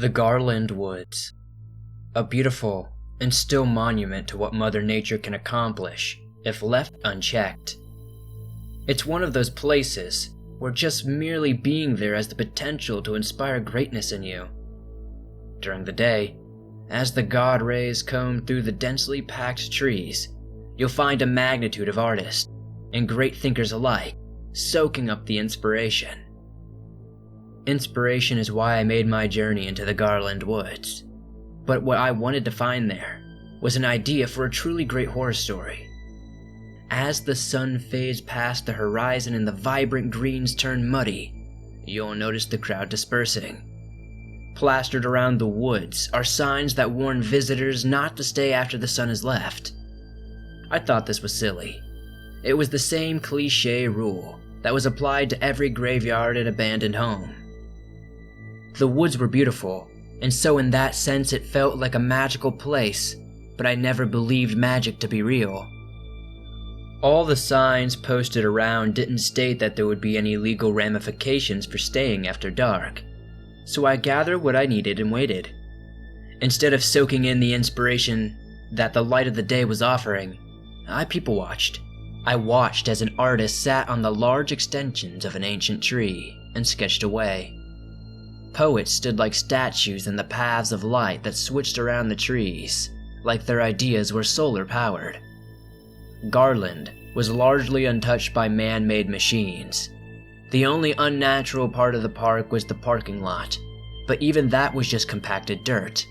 The Garland Woods. A beautiful and still monument to what Mother Nature can accomplish if left unchecked. It's one of those places where just merely being there has the potential to inspire greatness in you. During the day, as the God rays comb through the densely packed trees, you'll find a magnitude of artists and great thinkers alike soaking up the inspiration. Inspiration is why I made my journey into the Garland Woods. But what I wanted to find there was an idea for a truly great horror story. As the sun fades past the horizon and the vibrant greens turn muddy, you'll notice the crowd dispersing. Plastered around the woods are signs that warn visitors not to stay after the sun has left. I thought this was silly. It was the same cliché rule that was applied to every graveyard and abandoned home. The woods were beautiful, and so in that sense it felt like a magical place, but I never believed magic to be real. All the signs posted around didn't state that there would be any legal ramifications for staying after dark, so I gathered what I needed and waited. Instead of soaking in the inspiration that the light of the day was offering, I people-watched. I watched as an artist sat on the large extensions of an ancient tree and sketched away. Poets stood like statues in the paths of light that switched around the trees, like their ideas were solar-powered. Garland was largely untouched by man-made machines. The only unnatural part of the park was the parking lot, but even that was just compacted dirt.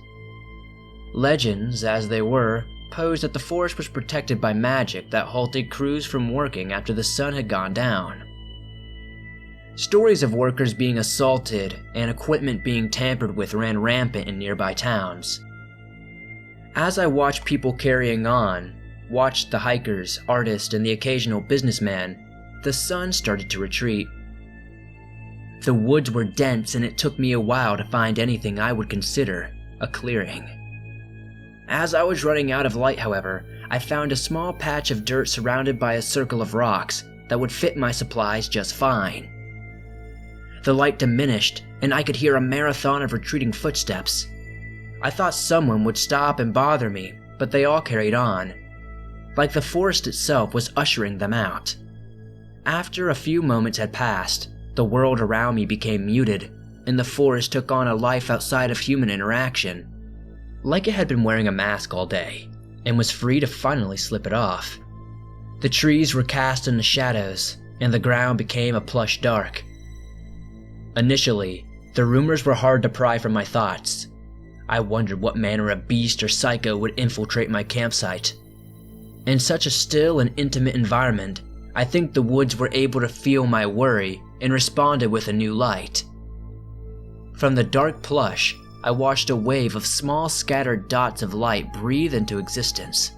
Legends, as they were, posed that the forest was protected by magic that halted crews from working after the sun had gone down. Stories of workers being assaulted and equipment being tampered with ran rampant in nearby towns. As I watched people carrying on, watched the hikers, artists, and the occasional businessman, the sun started to retreat. The woods were dense and it took me a while to find anything I would consider a clearing. As I was running out of light, however, I found a small patch of dirt surrounded by a circle of rocks that would fit my supplies just fine. The light diminished, and I could hear a marathon of retreating footsteps. I thought someone would stop and bother me, but they all carried on, like the forest itself was ushering them out. After a few moments had passed, the world around me became muted, and the forest took on a life outside of human interaction, like it had been wearing a mask all day, and was free to finally slip it off. The trees were cast in the shadows, and the ground became a plush dark. Initially, the rumors were hard to pry from my thoughts. I wondered what manner of beast or psycho would infiltrate my campsite. In such a still and intimate environment, I think the woods were able to feel my worry and responded with a new light. From the dark plush, I watched a wave of small scattered dots of light breathe into existence.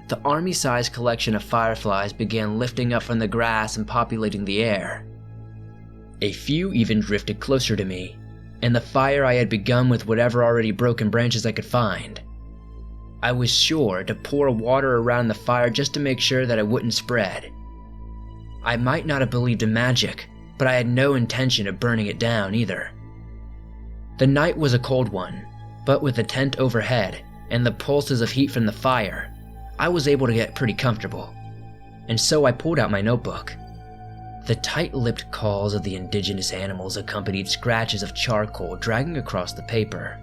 The army-sized collection of fireflies began lifting up from the grass and populating the air. A few even drifted closer to me, and the fire I had begun with whatever already broken branches I could find. I was sure to pour water around the fire just to make sure that it wouldn't spread. I might not have believed in magic, but I had no intention of burning it down either. The night was a cold one, but with the tent overhead and the pulses of heat from the fire, I was able to get pretty comfortable, and so I pulled out my notebook. The tight-lipped calls of the indigenous animals accompanied scratches of charcoal dragging across the paper.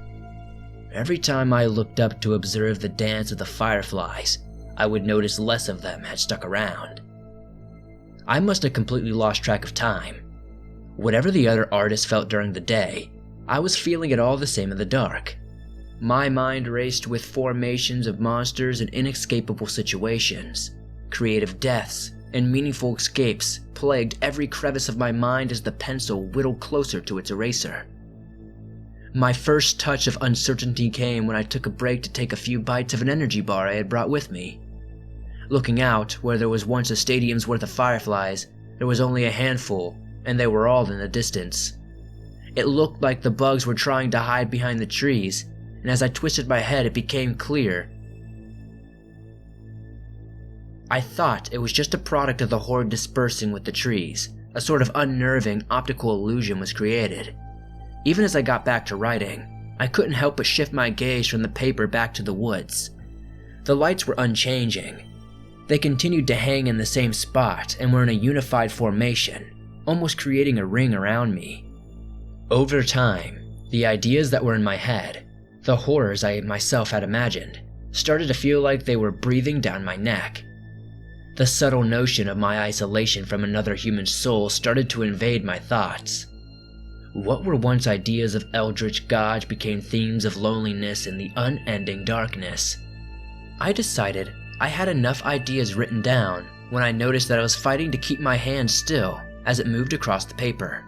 Every time I looked up to observe the dance of the fireflies, I would notice less of them had stuck around. I must have completely lost track of time. Whatever the other artists felt during the day, I was feeling it all the same in the dark. My mind raced with formations of monsters and inescapable situations. Creative deaths and meaningful escapes plagued every crevice of my mind as the pencil whittled closer to its eraser. My first touch of uncertainty came when I took a break to take a few bites of an energy bar I had brought with me. Looking out, where there was once a stadium's worth of fireflies, there was only a handful, and they were all in the distance. It looked like the bugs were trying to hide behind the trees, and as I twisted my head it became clear. I thought it was just a product of the horde dispersing with the trees. A sort of unnerving optical illusion was created. Even as I got back to writing, I couldn't help but shift my gaze from the paper back to the woods. The lights were unchanging. They continued to hang in the same spot and were in a unified formation, almost creating a ring around me. Over time, the ideas that were in my head, the horrors I myself had imagined, started to feel like they were breathing down my neck. The subtle notion of my isolation from another human soul started to invade my thoughts. What were once ideas of eldritch gods became themes of loneliness and the unending darkness. I decided I had enough ideas written down when I noticed that I was fighting to keep my hand still as it moved across the paper.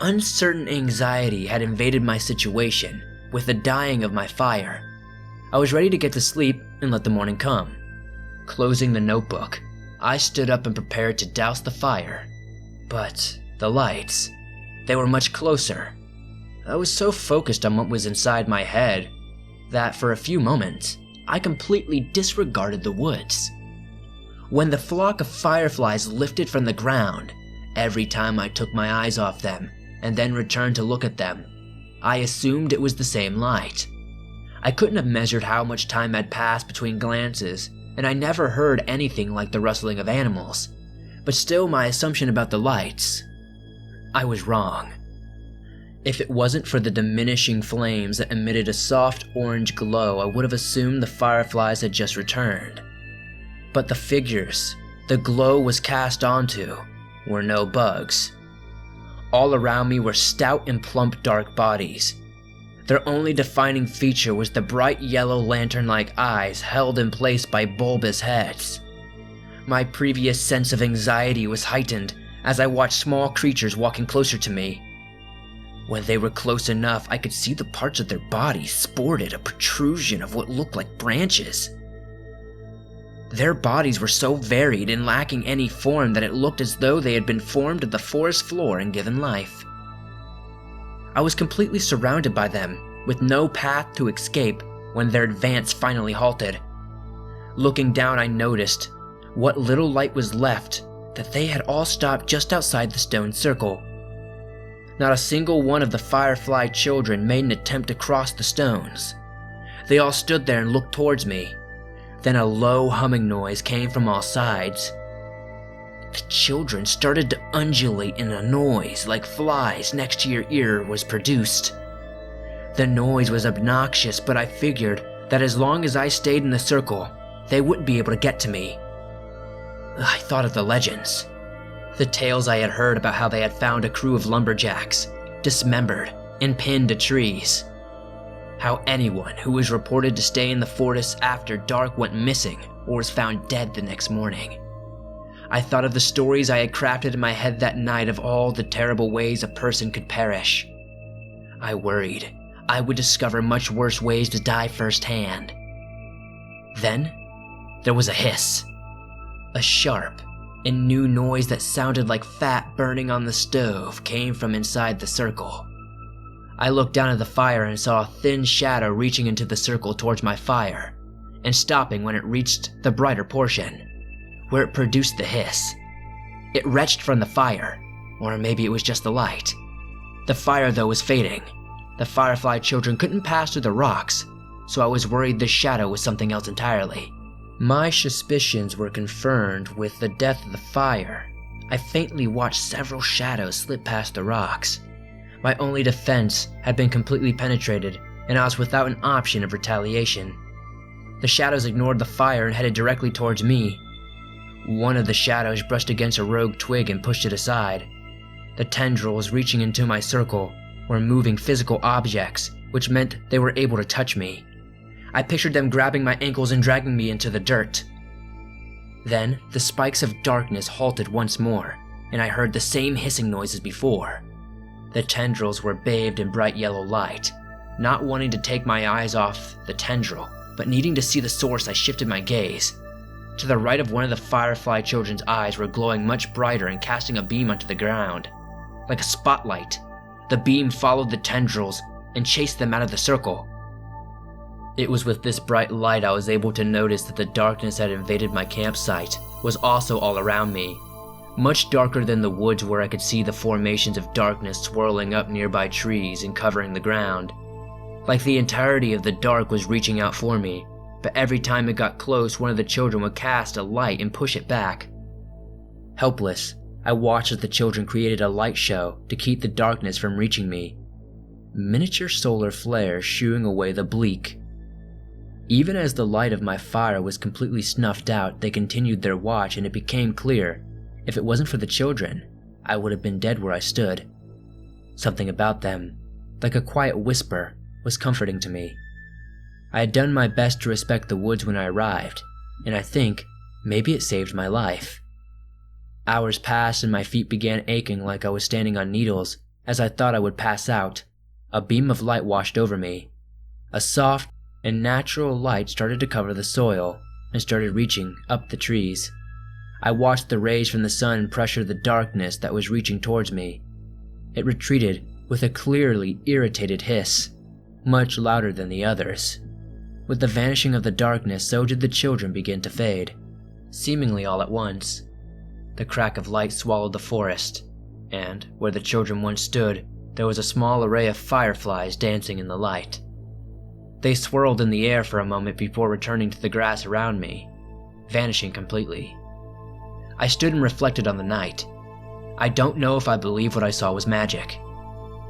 Uncertain anxiety had invaded my situation with the dying of my fire. I was ready to get to sleep and let the morning come. Closing the notebook, I stood up and prepared to douse the fire. But the lights, they were much closer. I was so focused on what was inside my head that for a few moments, I completely disregarded the woods. When the flock of fireflies lifted from the ground, every time I took my eyes off them and then returned to look at them, I assumed it was the same light. I couldn't have measured how much time had passed between glances, and I never heard anything like the rustling of animals, but still my assumption about the lights, I was wrong. If it wasn't for the diminishing flames that emitted a soft orange glow, I would have assumed the fireflies had just returned. But the figures the glow was cast onto were no bugs. All around me were stout and plump dark bodies. Their only defining feature was the bright yellow lantern-like eyes held in place by bulbous heads. My previous sense of anxiety was heightened as I watched small creatures walking closer to me. When they were close enough, I could see the parts of their bodies sported a protrusion of what looked like branches. Their bodies were so varied and lacking any form that it looked as though they had been formed of the forest floor and given life. I was completely surrounded by them, with no path to escape when their advance finally halted. Looking down, I noticed what little light was left, that they had all stopped just outside the stone circle. Not a single one of the firefly children made an attempt to cross the stones. They all stood there and looked towards me. Then a low humming noise came from all sides. The children started to undulate in a noise like flies next to your ear was produced. The noise was obnoxious, but I figured that as long as I stayed in the circle, they wouldn't be able to get to me. I thought of the legends. The tales I had heard about how they had found a crew of lumberjacks, dismembered and pinned to trees. How anyone who was reported to stay in the forest after dark went missing or was found dead the next morning. I thought of the stories I had crafted in my head that night of all the terrible ways a person could perish. I worried I would discover much worse ways to die firsthand. Then, there was a hiss. A sharp and new noise that sounded like fat burning on the stove came from inside the circle. I looked down at the fire and saw a thin shadow reaching into the circle towards my fire, and stopping when it reached the brighter portion, where it produced the hiss. It retched from the fire, or maybe it was just the light. The fire, though, was fading. The firefly children couldn't pass through the rocks, so I was worried this shadow was something else entirely. My suspicions were confirmed with the death of the fire. I faintly watched several shadows slip past the rocks. My only defense had been completely penetrated, and I was without an option of retaliation. The shadows ignored the fire and headed directly towards me. One of the shadows brushed against a rogue twig and pushed it aside. The tendrils reaching into my circle were moving physical objects, which meant they were able to touch me. I pictured them grabbing my ankles and dragging me into the dirt. Then, the spikes of darkness halted once more, and I heard the same hissing noise as before. The tendrils were bathed in bright yellow light. Not wanting to take my eyes off the tendril, but needing to see the source, I shifted my gaze. To the right of one of the firefly children's eyes were glowing much brighter and casting a beam onto the ground. Like a spotlight, the beam followed the tendrils and chased them out of the circle. It was with this bright light I was able to notice that the darkness that invaded my campsite was also all around me, much darker than the woods where I could see the formations of darkness swirling up nearby trees and covering the ground. Like the entirety of the dark was reaching out for me, but every time it got close, one of the children would cast a light and push it back. Helpless, I watched as the children created a light show to keep the darkness from reaching me. Miniature solar flares shooing away the bleak. Even as the light of my fire was completely snuffed out, they continued their watch, and it became clear, if it wasn't for the children, I would have been dead where I stood. Something about them, like a quiet whisper, was comforting to me. I had done my best to respect the woods when I arrived, and I think maybe it saved my life. Hours passed and my feet began aching like I was standing on needles. As I thought I would pass out, a beam of light washed over me. A soft and natural light started to cover the soil and started reaching up the trees. I watched the rays from the sun pressure the darkness that was reaching towards me. It retreated with a clearly irritated hiss, much louder than the others. With the vanishing of the darkness, so did the children begin to fade, seemingly all at once. The crack of light swallowed the forest, and where the children once stood, there was a small array of fireflies dancing in the light. They swirled in the air for a moment before returning to the grass around me, vanishing completely. I stood and reflected on the night. I don't know if I believe what I saw was magic.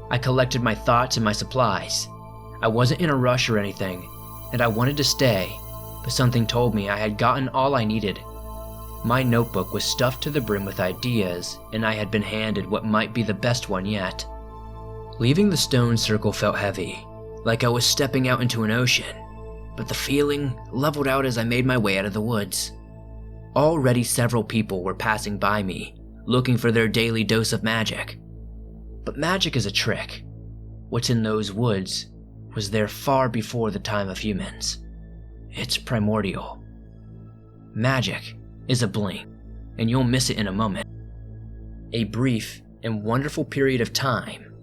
I collected my thoughts and my supplies. I wasn't in a rush or anything, and I wanted to stay, but something told me I had gotten all I needed. My notebook was stuffed to the brim with ideas, and I had been handed what might be the best one yet. Leaving the stone circle felt heavy, like I was stepping out into an ocean, but the feeling leveled out as I made my way out of the woods. Already several people were passing by me, looking for their daily dose of magic. But magic is a trick. What's in those woods was there far before the time of humans. It's primordial. Magic is a blink, and you'll miss it in a moment. A brief and wonderful period of time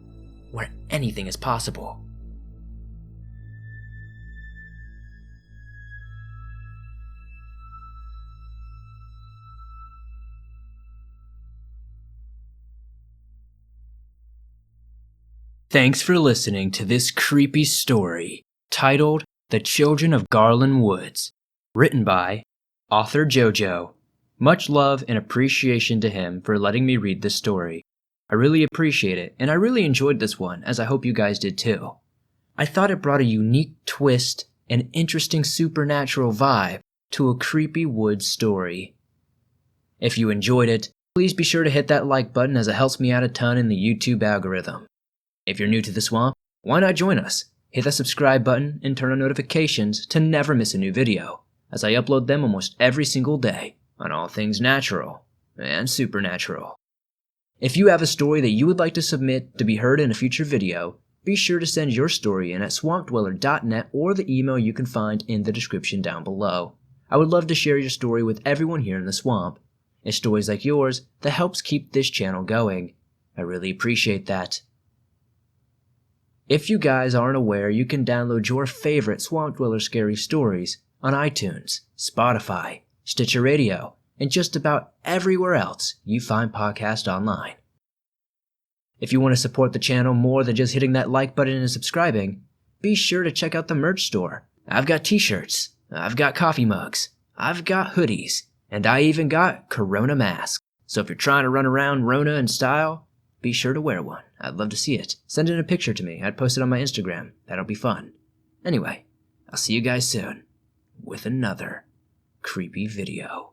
where anything is possible. Thanks for listening to this creepy story titled The Children of Garland Woods, written by AuthorJoJo. Much love and appreciation to him for letting me read this story. I really appreciate it, and I really enjoyed this one, as I hope you guys did too. I thought it brought a unique twist and interesting supernatural vibe to a creepy woods story. If you enjoyed it, please be sure to hit that like button, as it helps me out a ton in the YouTube algorithm. If you're new to the swamp, why not join us? Hit the subscribe button and turn on notifications to never miss a new video, as I upload them almost every single day on all things natural and supernatural. If you have a story that you would like to submit to be heard in a future video, be sure to send your story in at swampdweller.net or the email you can find in the description down below. I would love to share your story with everyone here in the swamp. It's stories like yours that helps keep this channel going. I really appreciate that. If you guys aren't aware, you can download your favorite Swamp Dweller scary stories on iTunes, Spotify, Stitcher Radio, and just about everywhere else you find podcasts online. If you want to support the channel more than just hitting that like button and subscribing, be sure to check out the merch store. I've got t-shirts, I've got coffee mugs, I've got hoodies, and I even got Corona masks. So if you're trying to run around Rona in style, be sure to wear one. I'd love to see it. Send in a picture to me. I'd post it on my Instagram. That'll be fun. Anyway, I'll see you guys soon with another creepy video.